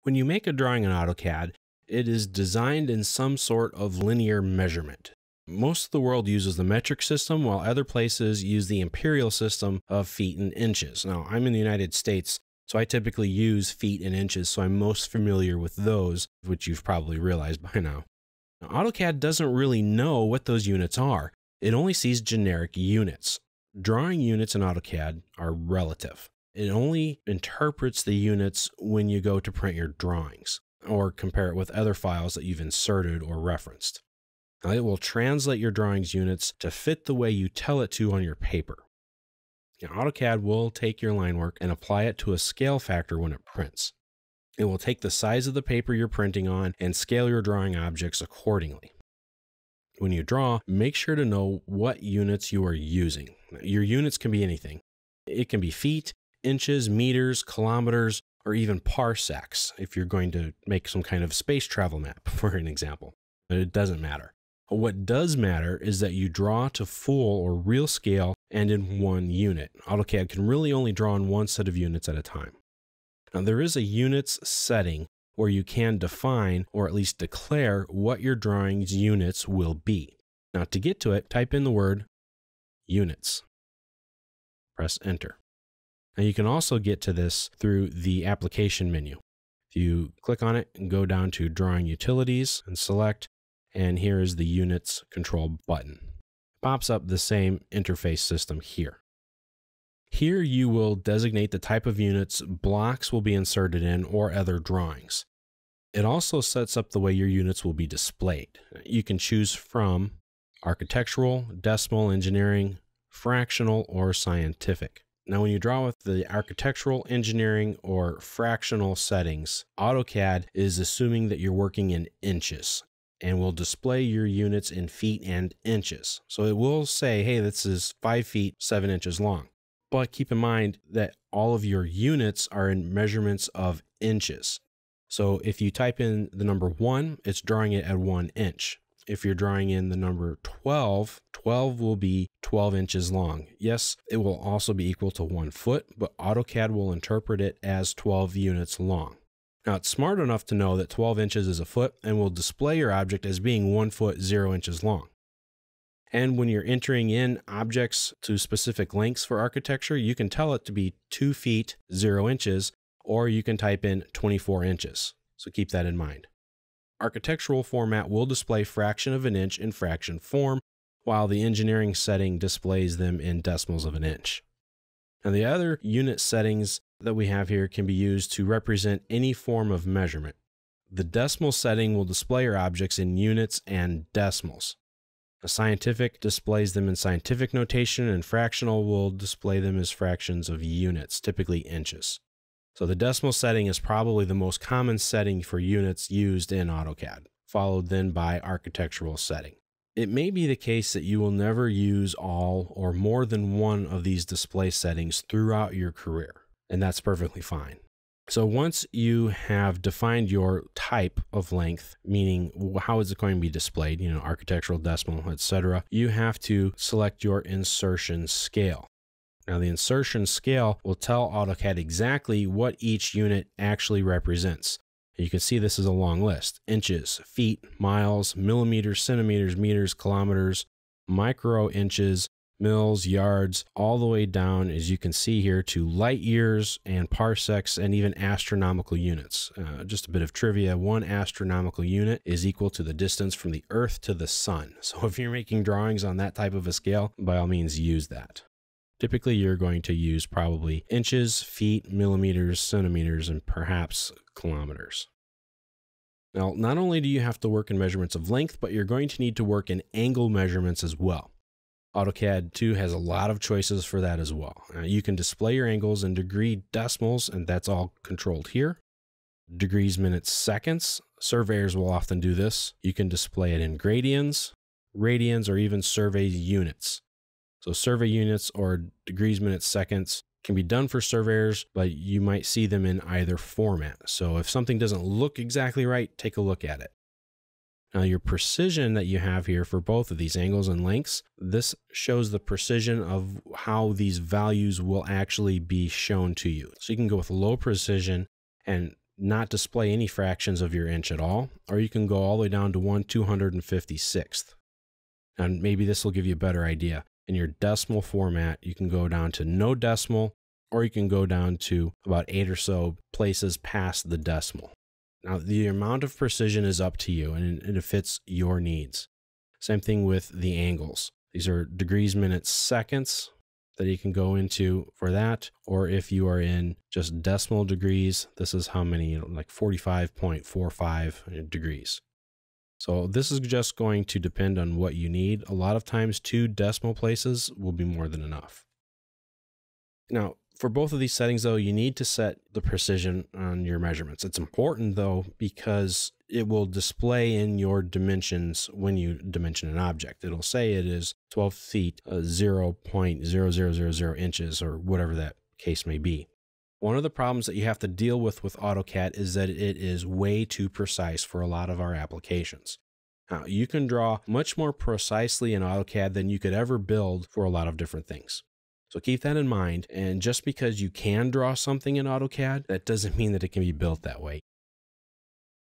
When you make a drawing in AutoCAD, it is designed in some sort of linear measurement. Most of the world uses the metric system, while other places use the imperial system of feet and inches. Now, I'm in the United States, so I typically use feet and inches, so I'm most familiar with those, which you've probably realized by now. Now, AutoCAD doesn't really know what those units are. It only sees generic units. Drawing units in AutoCAD are relative. It only interprets the units when you go to print your drawings or compare it with other files that you've inserted or referenced. Now, it will translate your drawings units to fit the way you tell it to on your paper. Now, AutoCAD will take your line work and apply it to a scale factor when it prints. It will take the size of the paper you're printing on and scale your drawing objects accordingly. When you draw, make sure to know what units you are using. Your units can be anything. It can be feet, inches, meters, kilometers, or even parsecs if you're going to make some kind of space travel map, for an example. But it doesn't matter. What does matter is that you draw to full or real scale and in one unit. AutoCAD can really only draw in one set of units at a time. Now, there is a units setting where you can define or at least declare what your drawing's units will be. Now, to get to it, type in the word units. Press enter. Now, you can also get to this through the application menu. If you click on it and go down to drawing utilities and select, and here is the units control button. It pops up the same interface system here. Here you will designate the type of units blocks will be inserted in or other drawings. It also sets up the way your units will be displayed. You can choose from architectural, decimal, engineering, fractional, or scientific. Now, when you draw with the architectural, engineering, or fractional settings, AutoCAD is assuming that you're working in inches and will display your units in feet and inches. So it will say, hey, this is 5 feet, 7 inches long. But keep in mind that all of your units are in measurements of inches. So if you type in the number 1, it's drawing it at 1 inch. If you're drawing in the number 12, 12 will be 12 inches long. Yes, it will also be equal to 1 foot, but AutoCAD will interpret it as 12 units long. Now, it's smart enough to know that 12 inches is a foot and will display your object as being 1 foot, 0 inches long. And when you're entering in objects to specific lengths for architecture, you can tell it to be 2 feet, 0 inches, or you can type in 24 inches. So keep that in mind. Architectural format will display fraction of an inch in fraction form, while the engineering setting displays them in decimals of an inch. Now, the other unit settings that we have here can be used to represent any form of measurement. The decimal setting will display your objects in units and decimals. A scientific displays them in scientific notation, and fractional will display them as fractions of units, typically inches. So the decimal setting is probably the most common setting for units used in AutoCAD, followed then by architectural setting. It may be the case that you will never use all or more than one of these display settings throughout your career, and that's perfectly fine. So once you have defined your type of length, meaning how is it going to be displayed, architectural, decimal, etc., you have to select your insertion scale. Now, the insertion scale will tell AutoCAD exactly what each unit actually represents. You can see this is a long list: inches, feet, miles, millimeters, centimeters, meters, kilometers, micro inches, mils, yards, all the way down, as you can see here, to light years and parsecs and even astronomical units. Just a bit of trivia: 1 astronomical unit is equal to the distance from the Earth to the Sun. So if you're making drawings on that type of a scale, by all means use that. Typically, you're going to use probably inches, feet, millimeters, centimeters, and perhaps kilometers. Now, not only do you have to work in measurements of length, but you're going to need to work in angle measurements as well. AutoCAD 2 has a lot of choices for that as well. You can display your angles in degree decimals, and that's all controlled here. Degrees, minutes, seconds. Surveyors will often do this. You can display it in gradians, radians, or even survey units. So survey units or degrees, minutes, seconds can be done for surveyors, but you might see them in either format. So if something doesn't look exactly right, take a look at it. Now, your precision that you have here for both of these angles and lengths, this shows the precision of how these values will actually be shown to you. So you can go with low precision and not display any fractions of your inch at all, or you can go all the way down to 1/256th. And maybe this will give you a better idea. In your decimal format, you can go down to no decimal, or you can go down to about 8 or so places past the decimal. Now, the amount of precision is up to you, and it fits your needs. Same thing with the angles. These are degrees, minutes, seconds that you can go into for that. Or if you are in just decimal degrees, this is how many, like 45.45 degrees. So this is just going to depend on what you need. A lot of times 2 decimal places will be more than enough. Now, for both of these settings though, you need to set the precision on your measurements. It's important though, because it will display in your dimensions when you dimension an object. It'll say it is 12 feet, 0.0000 inches, or whatever that case may be. One of the problems that you have to deal with AutoCAD is that it is way too precise for a lot of our applications. Now, you can draw much more precisely in AutoCAD than you could ever build for a lot of different things. So keep that in mind, and just because you can draw something in AutoCAD, that doesn't mean that it can be built that way.